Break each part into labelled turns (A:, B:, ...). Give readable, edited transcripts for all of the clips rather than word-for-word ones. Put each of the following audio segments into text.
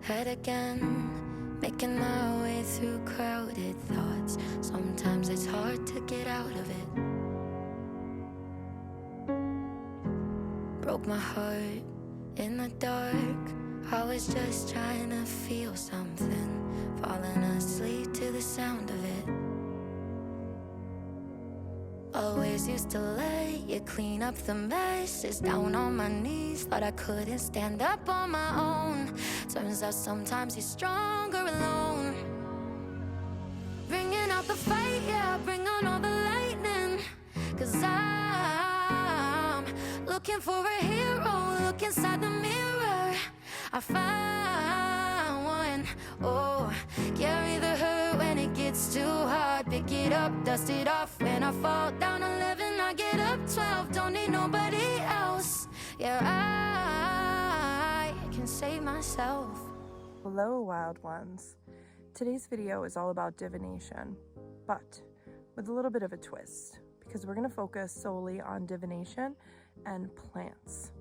A: head again, making my way through crowded thoughts. Sometimes it's hard to get out of it. Broke my heart in the dark. I was just trying to feel something, falling asleep to the sound of it. Always used to lay you clean up the messes, down on my knees, thought I couldn't stand up on my own. Turns out sometimes you're stronger alone. Bringing out the fight, yeah, bring on all the lightning. 'Cause I'm looking for a hero, look inside the mirror. I found one, oh, carry the hurt when it gets too hard. Pick it up, dust it off. When I fall down 11, I get up 12. Don't need nobody else. Yeah, I can save myself.
B: Hello, wild ones. Today's video is all about divination, but with a little bit of a twist, because we're going to focus solely on divination and plants.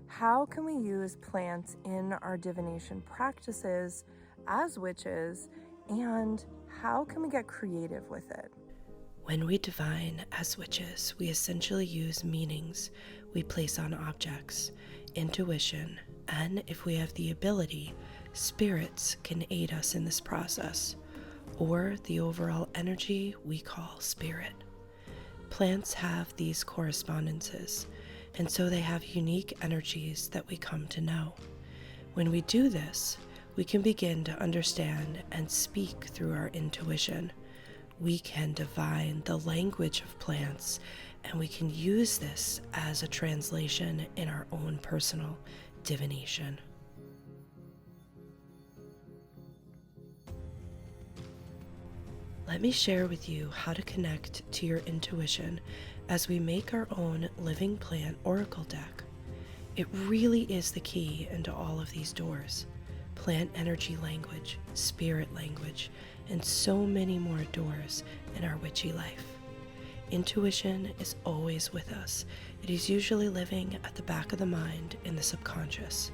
B: How can we use plants in our divination practices as witches, and how can we get creative with it?
C: When we divine as witches, we essentially use meanings we place on objects, intuition, and if we have the ability, spirits can aid us in this process, or the overall energy we call spirit. Plants have these correspondences, and so they have unique energies that we come to know. When we do this, we can begin to understand and speak through our intuition. We can divine the language of plants, and we can use this as a translation in our own personal divination. Let me share with you how to connect to your intuition as we make our own living plant oracle deck. It really is the key into all of these doors: plant energy language, spirit language, and so many more doors in our witchy life. Intuition is always with us. It is usually living at the back of the mind in the subconscious.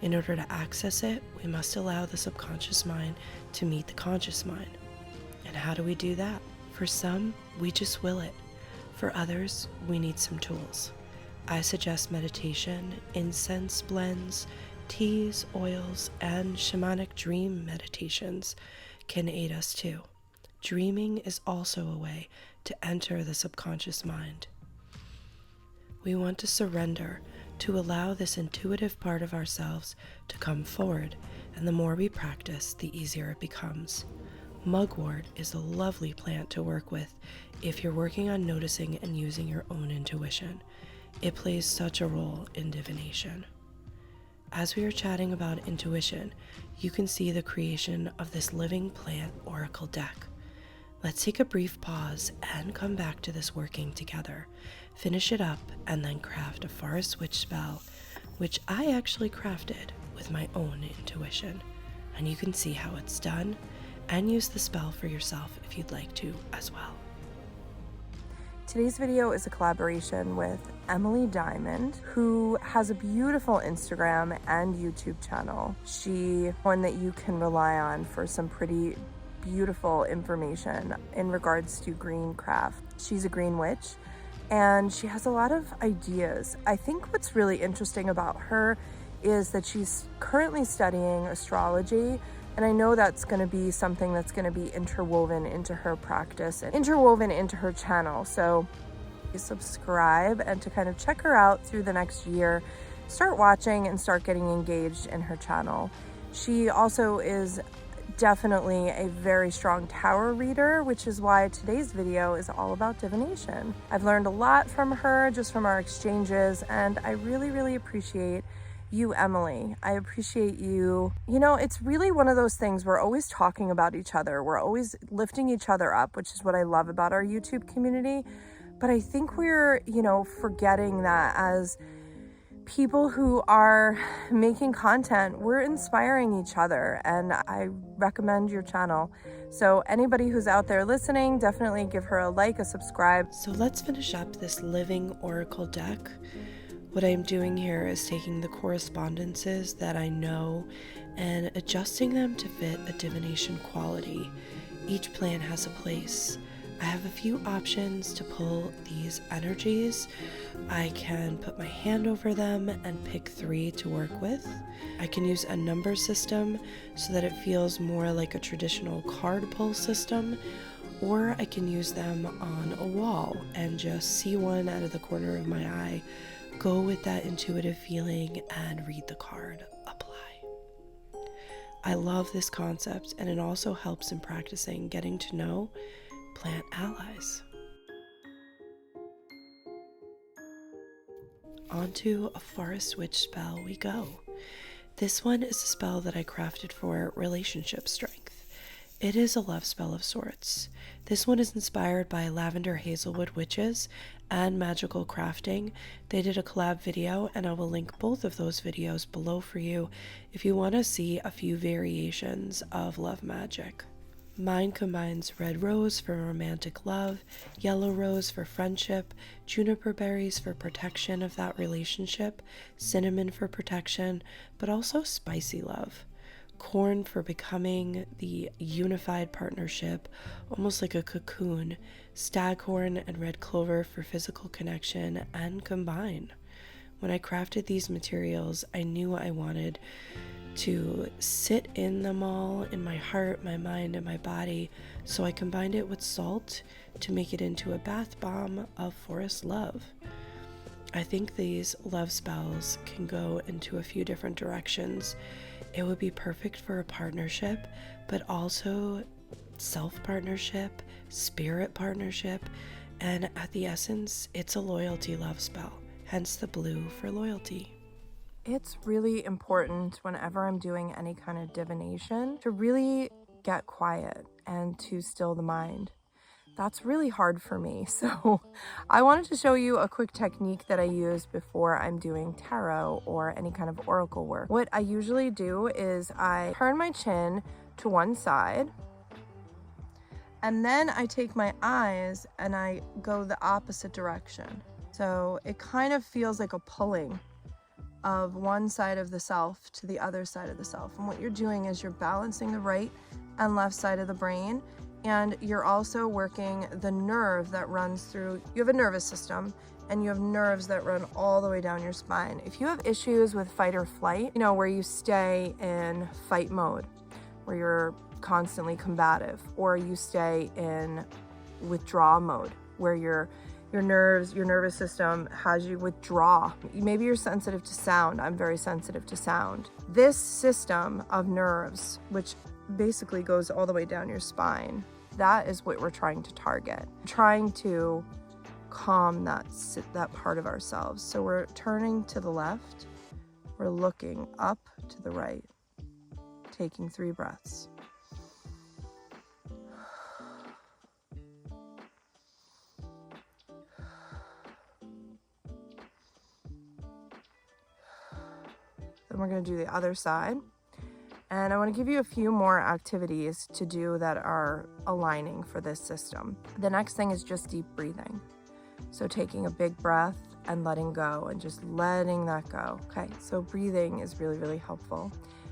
C: In order to access it, we must allow the subconscious mind to meet the conscious mind. And how do we do that? For some, we just will it. For others, we need some tools. I suggest meditation, incense blends, teas, oils, and shamanic dream meditations can aid us too. Dreaming is also a way to enter the subconscious mind. We want to surrender, to allow this intuitive part of ourselves to come forward, and the more we practice, the easier it becomes. Mugwort is a lovely plant to work with if you're working on noticing and using your own intuition. It plays such a role in divination. As we are chatting about intuition, you can see the creation of this living plant oracle deck. Let's take a brief pause and come back to this working together. Finish it up and then craft a forest witch spell, which I actually crafted with my own intuition. And you can see how it's done and use the spell for yourself if you'd like to as well.
B: Today's video is a collaboration with Emily Dimond, who has a beautiful Instagram and YouTube channel. She's one that you can rely on for some pretty beautiful information in regards to green craft. She's a green witch, and she has a lot of ideas. I think what's really interesting about her is that she's currently studying astrology, and I know that's going to be something that's going to be interwoven into her practice and interwoven into her channel. So subscribe, and to kind of check her out through the next year, start watching and start getting engaged in her channel. She also is definitely a very strong tarot reader, which is why today's video is all about divination. I've learned a lot from her just from our exchanges, and I really, really appreciate you, Emily. I appreciate you. You know, it's really one of those things, we're always talking about each other. We're always lifting each other up, which is what I love about our YouTube community. But I think we're, forgetting that as people who are making content, we're inspiring each other, and I recommend your channel. So anybody who's out there listening, definitely give her a like, a subscribe.
C: So let's finish up this living oracle deck. What I'm doing here is taking the correspondences that I know and adjusting them to fit a divination quality. Each plant has a place. I have a few options to pull these energies. I can put my hand over them and pick 3 to work with. I can use a number system so that it feels more like a traditional card pull system, or I can use them on a wall and just see one out of the corner of my eye, go with that intuitive feeling and read the card, apply. I love this concept, and it also helps in practicing getting to know plant allies. Onto a forest witch spell we go. This one is a spell that I crafted for relationship strength. It is a love spell of sorts. This one is inspired by Lavender Hazelwood Witches and Magical Crafting. They did a collab video, and I will link both of those videos below for you if you want to see a few variations of love magic. Mine combines red rose for romantic love, yellow rose for friendship, juniper berries for protection of that relationship, cinnamon for protection, but also spicy love. Corn for becoming the unified partnership, almost like a cocoon, staghorn and red clover for physical connection and combine. When I crafted these materials, I knew I wanted to sit in them all in my heart, my mind, and my body, so I combined it with salt to make it into a bath bomb of forest love. I think these love spells can go into a few different directions. It would be perfect for a partnership, but also self-partnership, spirit partnership, and at the essence, it's a loyalty love spell, hence the blue for loyalty.
B: It's really important whenever I'm doing any kind of divination to really get quiet and to still the mind. That's really hard for me. So I wanted to show you a quick technique that I use before I'm doing tarot or any kind of oracle work. What I usually do is I turn my chin to one side, and then I take my eyes and I go the opposite direction. So it kind of feels like a pulling of one side of the self to the other side of the self. And what you're doing is you're balancing the right and left side of the brain, and you're also working the nerve that runs through. You have a nervous system, and you have nerves that run all the way down your spine. If you have issues with fight or flight, you know, where you stay in fight mode, where you're constantly combative, or you stay in withdraw mode, where your nervous system has you withdraw. Maybe you're sensitive to sound. I'm very sensitive to sound. This system of nerves, which basically goes all the way down your spine, that is what we're trying to target. Trying to calm that part of ourselves. So we're turning to the left, we're looking up to the right, taking 3 breaths. Then we're going to do the other side. And I want to give you a few more activities to do that are aligning for this system. The next thing is just deep breathing. So taking a big breath and letting go and just letting that go. Okay, so breathing is really, really helpful.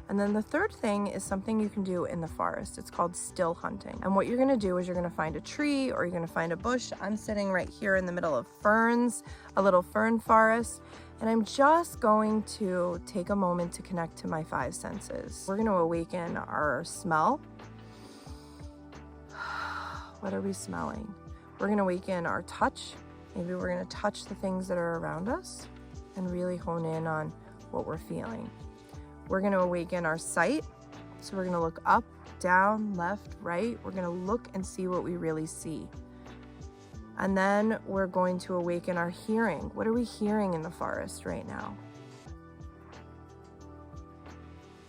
B: And then the third thing is something you can do in the forest. It's called still hunting. And what you're going to do is you're going to find a tree or you're going to find a bush. I'm sitting right here in the middle of ferns, a little fern forest. And I'm just going to take a moment to connect to my 5 senses. We're going to awaken our smell. What are we smelling? We're going to awaken our touch. Maybe we're going to touch the things that are around us and really hone in on what we're feeling. We're going to awaken our sight. So we're going to look up, down, left, right. We're going to look and see what we really see. And then we're going to awaken our hearing. What are we hearing in the forest right now?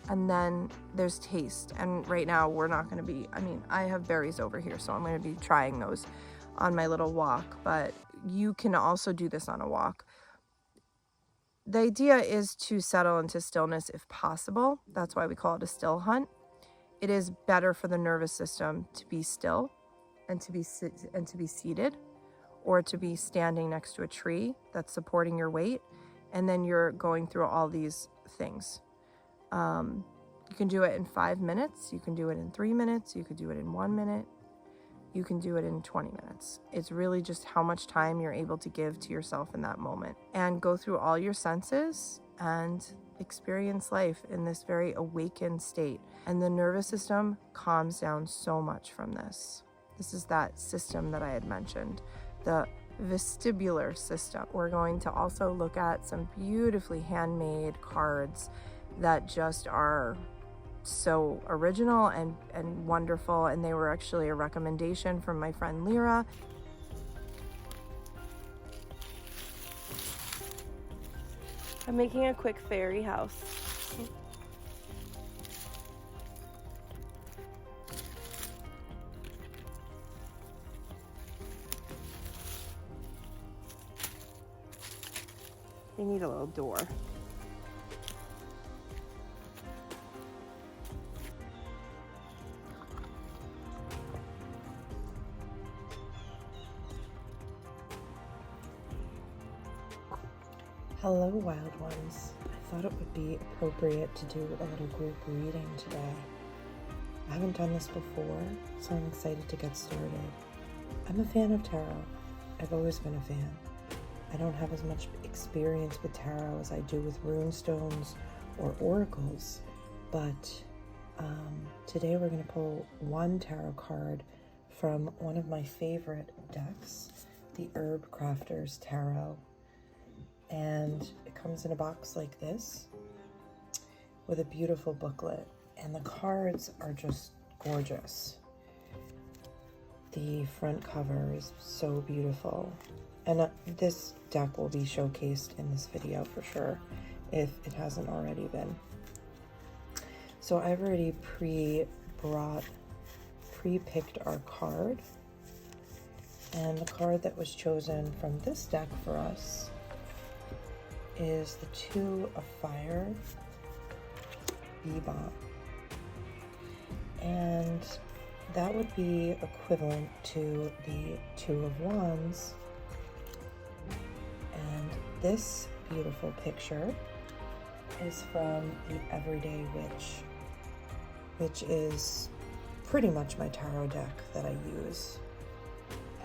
B: And then there's taste. And right now we're not going to be, I have berries over here, so I'm going to be trying those on my little walk, but you can also do this on a walk. The idea is to settle into stillness if possible. That's why we call it a still hunt. It is better for the nervous system to be still and to be seated, or to be standing next to a tree that's supporting your weight, and then you're going through all these things. You can do it in 5 minutes, you can do it in 3 minutes, you could do it in 1 minute, you can do it in 20 minutes. It's really just how much time you're able to give to yourself in that moment, and go through all your senses and experience life in this very awakened state. And the nervous system calms down so much from this. This is that system that I had mentioned, the vestibular system. We're going to also look at some beautifully handmade cards that just are so original and wonderful, and they were actually a recommendation from my friend Lyra. I'm making a quick fairy house. They need a little door.
C: Hello, wild ones. I thought it would be appropriate to do a little group reading today. I haven't done this before, so I'm excited to get started. I'm a fan of tarot. I've always been a fan. I don't have as much experience with tarot as I do with runestones or oracles, but today we're going to pull one tarot card from one of my favorite decks, the Herbcrafter's Tarot. And it comes in a box like this with a beautiful booklet, and the cards are just gorgeous. The front cover is so beautiful, and this deck will be showcased in this video for sure if it hasn't already been. So I've already pre-picked our card, and the card that was chosen from this deck for us is the Two of Fire, Bebop, and that would be equivalent to the Two of Wands. And this beautiful picture is from the Everyday Witch, which is pretty much my tarot deck that I use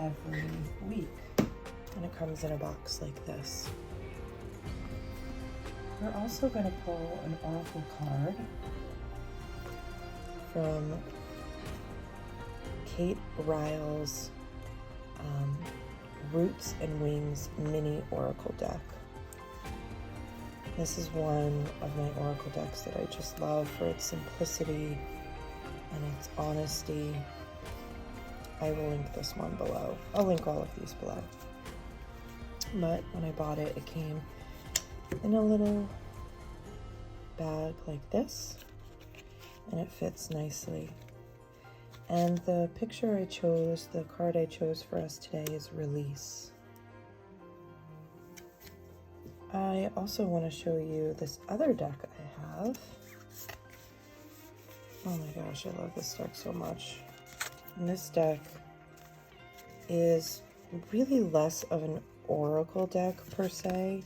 C: every week, and it comes in a box like this. We're also going to pull an oracle card from Kate Ryalls' Roots and Wings mini oracle deck. This is one of my oracle decks that I just love for its simplicity and its honesty. I will link this one below. I'll link all of these below. But when I bought it, it came in a little bag like this, and it fits nicely. And the picture I chose, the card I chose for us today is Release. I also want to show you this other deck I have. Oh my gosh, I love this deck so much. And this deck is really less of an oracle deck per se.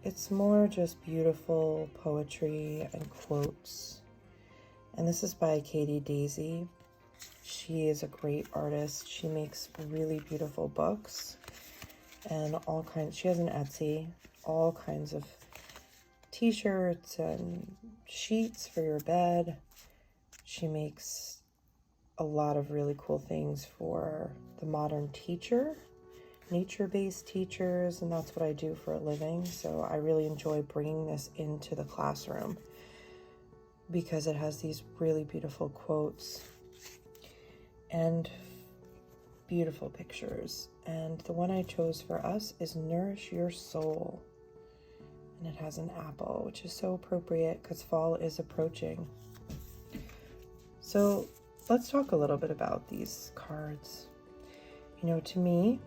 C: It's more just beautiful poetry and quotes. And this is by Katie Daisy. She is a great artist. She makes really beautiful books and all kinds. She has an Etsy, all kinds of t-shirts and sheets for your bed. She makes a lot of really cool things for the modern teacher, nature-based teachers, and that's what I do for a living. So I really enjoy bringing this into the classroom because it has these really beautiful quotes and beautiful pictures. And the one I chose for us is Nourish Your Soul, and it has an apple, which is so appropriate because fall is approaching. So let's talk a little bit about these cards. You know, to me,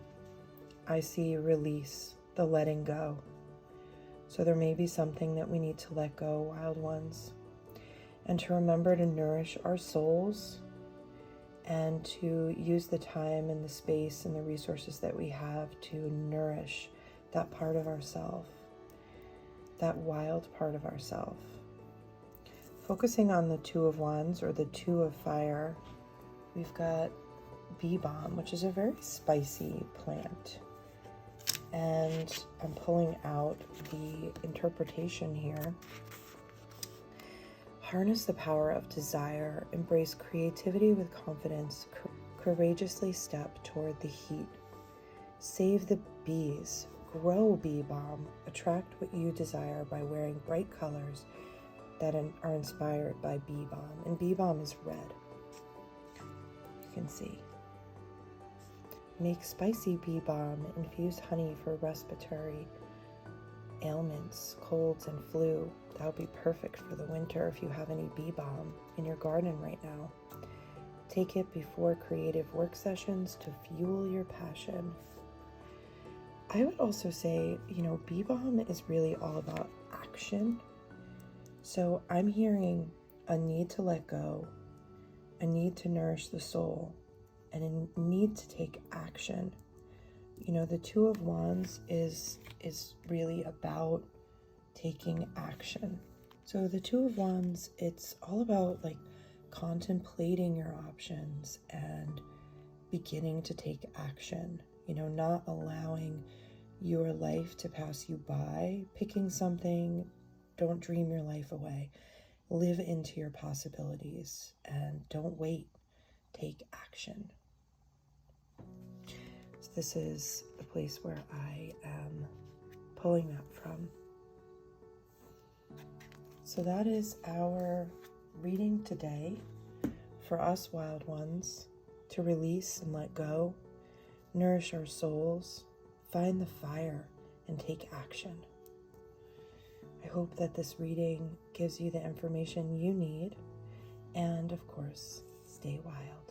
C: I see release, the letting go. So there may be something that we need to let go, wild ones, and to remember to nourish our souls and to use the time and the space and the resources that we have to nourish that part of ourself, that wild part of ourself.
B: Focusing on the Two of Wands or the Two of Fire, we've got bee balm, which is a very spicy plant. And I'm pulling out the interpretation here. Harness the power of desire, embrace creativity with confidence, courageously step toward the heat. Save the bees, grow bee balm, attract what you desire by wearing bright colors that are inspired by bee balm. And bee balm is red, you can see. Make spicy bee balm, infuse honey for respiratory ailments, colds, and flu. That would be perfect for the winter if you have any bee balm in your garden right now. Take it before creative work sessions to fuel your passion. I would also say, bee balm is really all about action. So I'm hearing a need to let go, a need to nourish the soul, and a need to take action. The Two of Wands is really about taking action. So the Two of Wands, it's all about like contemplating your options and beginning to take action, not allowing your life to pass you by, picking something. Don't dream your life away. Live into your possibilities and don't wait. Take action. So this is the place where I am pulling that from. So that is our reading today for us wild ones, to release and let go, nourish our souls, find the fire, and take action. I hope that this reading gives you the information you need, and of course, stay wild.